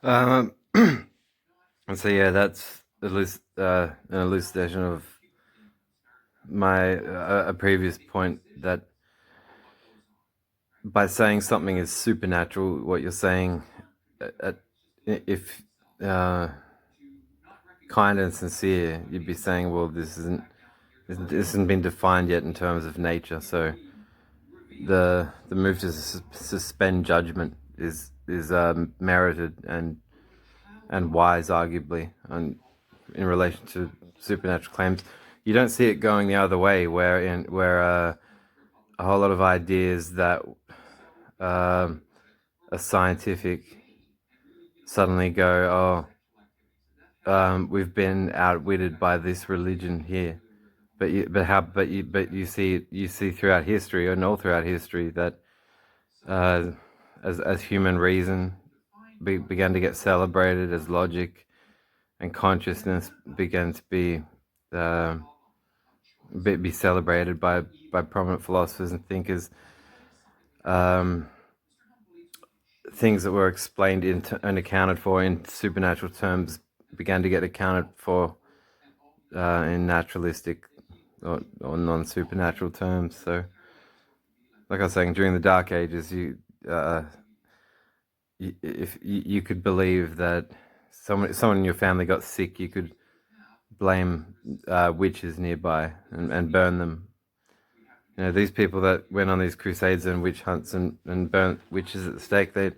Um, and so yeah, that's an elucidation of my a previous point that by saying something is supernatural, what you're saying, uh, if uh, kind and sincere, you'd be saying, well, this hasn't been defined yet in terms of nature. So the move to suspend judgment is merited and wise, arguably, and in relation to supernatural claims. You don't see it going the other way, where a whole lot of ideas that are scientific suddenly go, we've been outwitted by this religion here. But you see throughout history and all throughout history that uh, as human reason began to get celebrated, as logic and consciousness began to uh, be celebrated by prominent philosophers and thinkers. Um, Things that were explained and accounted for in supernatural terms began to get accounted for in naturalistic or non-supernatural terms. So, like I was saying, during the Dark Ages, if you could believe that someone in your family got sick, you could blame witches nearby and burn them. You know, these people that went on these crusades and witch hunts and burnt witches at the stake, they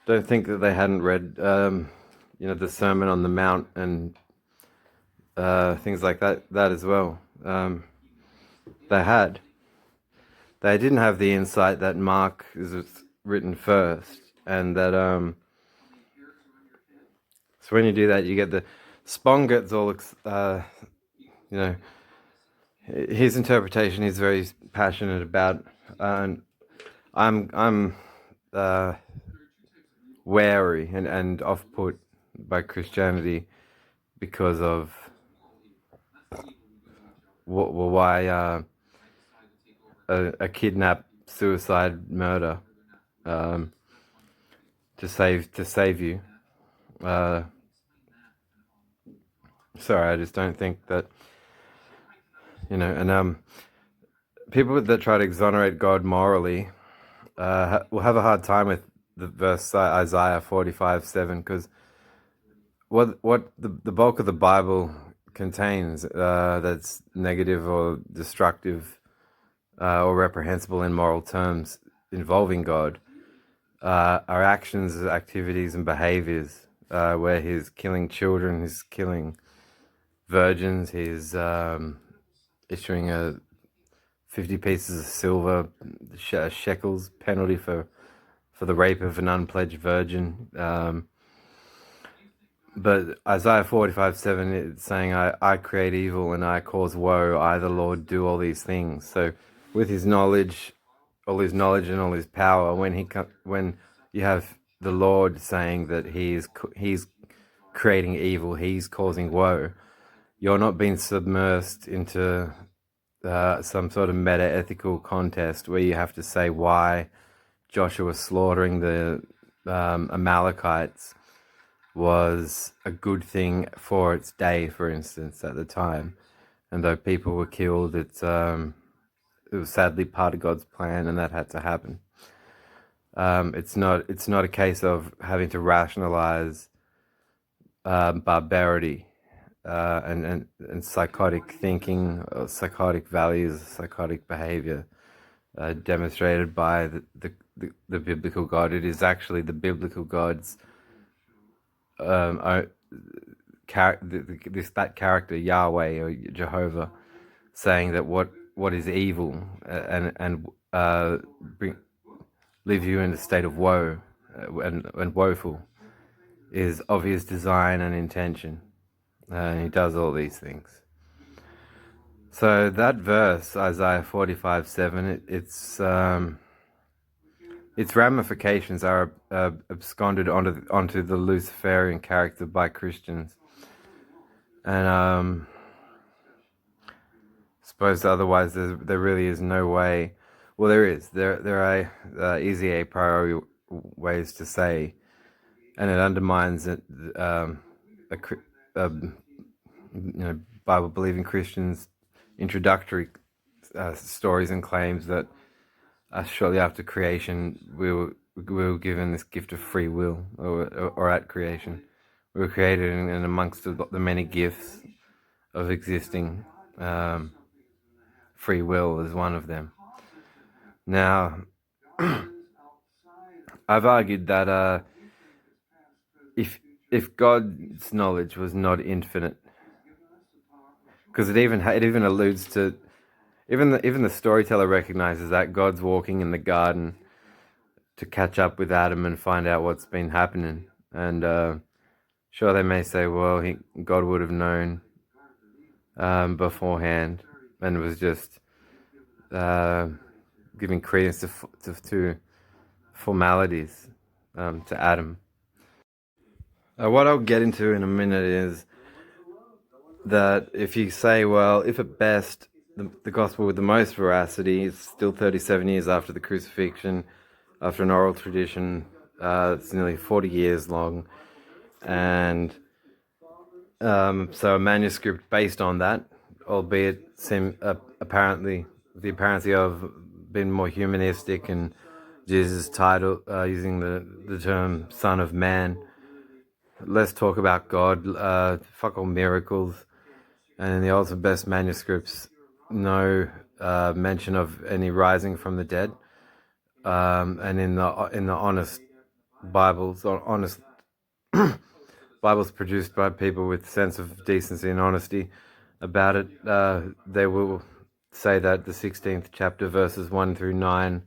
don't think that they hadn't read, the Sermon on the Mount and things like that as well. They had. They didn't have the insight that Mark is written first, and that so when you do that, you get the Spong gets all you know his interpretation he's very passionate about, and I'm wary and off put by Christianity because of why a kidnap, suicide, murder um, to save you. Uh, Sorry, I just don't think that and people that try to exonerate God morally will have a hard time with the verse Isaiah 45:7 because what the bulk of the Bible contains that's negative or destructive or reprehensible in moral terms involving God are actions, activities, and behaviors where he's killing children, he's killing virgins, he's issuing 50 pieces of silver, shekels penalty for the rape of an unpledged virgin. But Isaiah 45:7, it's saying, I create evil and I cause woe. I, the Lord, do all these things. So with his knowledge, all his knowledge and all his power, when you have the Lord saying that he's creating evil, he's causing woe, you're not being submersed into some sort of meta-ethical contest where you have to say why Joshua slaughtering the Amalekites was a good thing for its day, for instance, at the time. And though people were killed, it was sadly part of God's plan, and that had to happen. It's not a case of having to rationalize barbarity and psychotic thinking, or psychotic values, psychotic behavior demonstrated by the biblical God. It is actually the biblical God's that character Yahweh or Jehovah saying that what is evil and leave you in a state of woe and woeful is of his design and intention, and he does all these things. So that verse, Isaiah 45:7, its ramifications are absconded onto the Luciferian character by Christians, and suppose otherwise there really is no way. Well, there is. There are easy a priori ways to say and it undermines it, a, Bible believing Christians' introductory stories and claims that shortly after creation we were given this gift of free will, or at creation we were created, and amongst the many gifts of existing, free will is one of them. Now, I've argued that if God's knowledge was not infinite, because it even alludes to, even the storyteller recognizes that God's walking in the garden to catch up with Adam and find out what's been happening. And sure, they may say, well, God would have known beforehand, and was just giving credence to formalities to Adam. What I'll get into in a minute is that if you say, well, if at best the gospel with the most veracity is still 37 years after the crucifixion, after an oral tradition, it's nearly 40 years long, and so a manuscript based on that, albeit apparently the apparency of being more humanistic, and Jesus' title using the term Son of Man. Let's talk about God. Fuck all miracles. And in the oldest and best manuscripts, no mention of any rising from the dead. And in the honest Bibles, or honest Bibles produced by people with sense of decency and honesty about it, they will say that the 16th chapter, verses 1 through 9,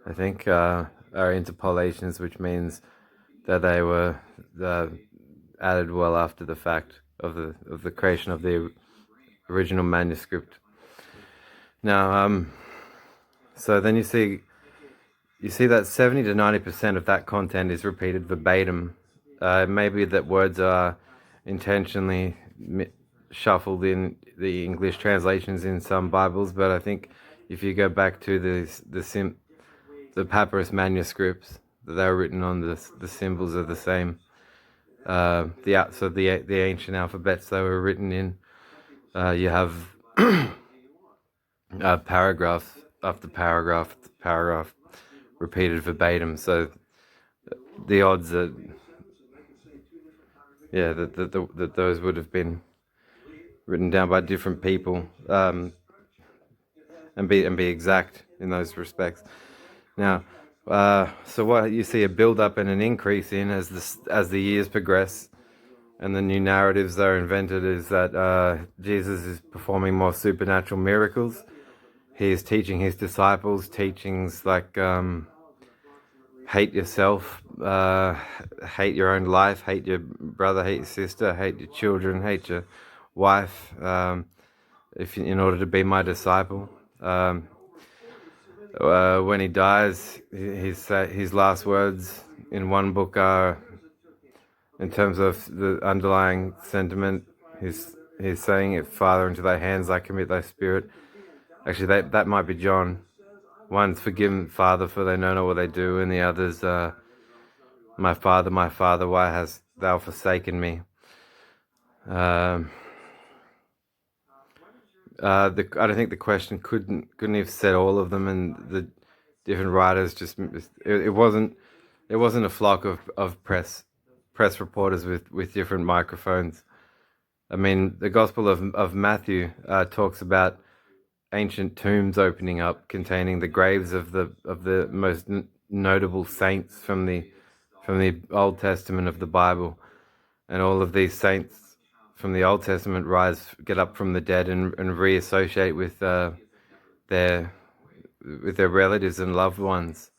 I think, are interpolations, which means that they were added well after the fact of the creation of the original manuscript. Now, so then you see that 70 to 90% of that content is repeated verbatim. Maybe that words are intentionally shuffled in the English translations in some Bibles, but I think if you go back to the papyrus manuscripts, that they were written on, the symbols are the same. The ancient alphabets they were written in. You have paragraph after paragraph after paragraph repeated verbatim. So the odds that that those would have been written down by different people, and be exact in those respects. Now, so what you see a build up and an increase in as the years progress, and the new narratives that are invented, is that Jesus is performing more supernatural miracles. He is teaching his disciples teachings like hate yourself, hate your own life, hate your brother, hate your sister, hate your children, hate your wife, in order to be my disciple. When he dies, his last words in one book are, in terms of the underlying sentiment, he's saying it, Father, into thy hands I commit thy spirit. Actually, that might be John. One's, forgive them, Father, for they know not what they do, and the other's, my Father, why hast thou forsaken me? I don't think the question couldn't have said all of them, and the different writers just it wasn't a flock of press reporters with different microphones. I mean, the Gospel of Matthew talks about ancient tombs opening up, containing the graves of the most notable saints from the Old Testament of the Bible, and all of these saints from the Old Testament get up from the dead, and reassociate with their relatives and loved ones,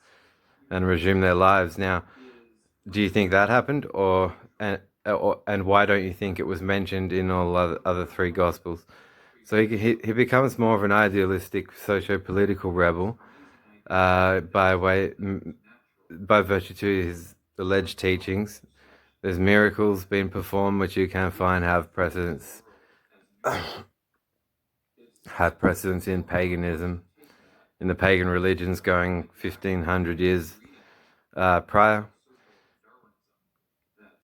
and resume their lives. Now, do you think that happened, and why don't you think it was mentioned in all other three Gospels? So he becomes more of an idealistic socio-political rebel by virtue to his alleged teachings. There's miracles being performed which you can find have precedence in paganism, in the pagan religions going 1500 years prior.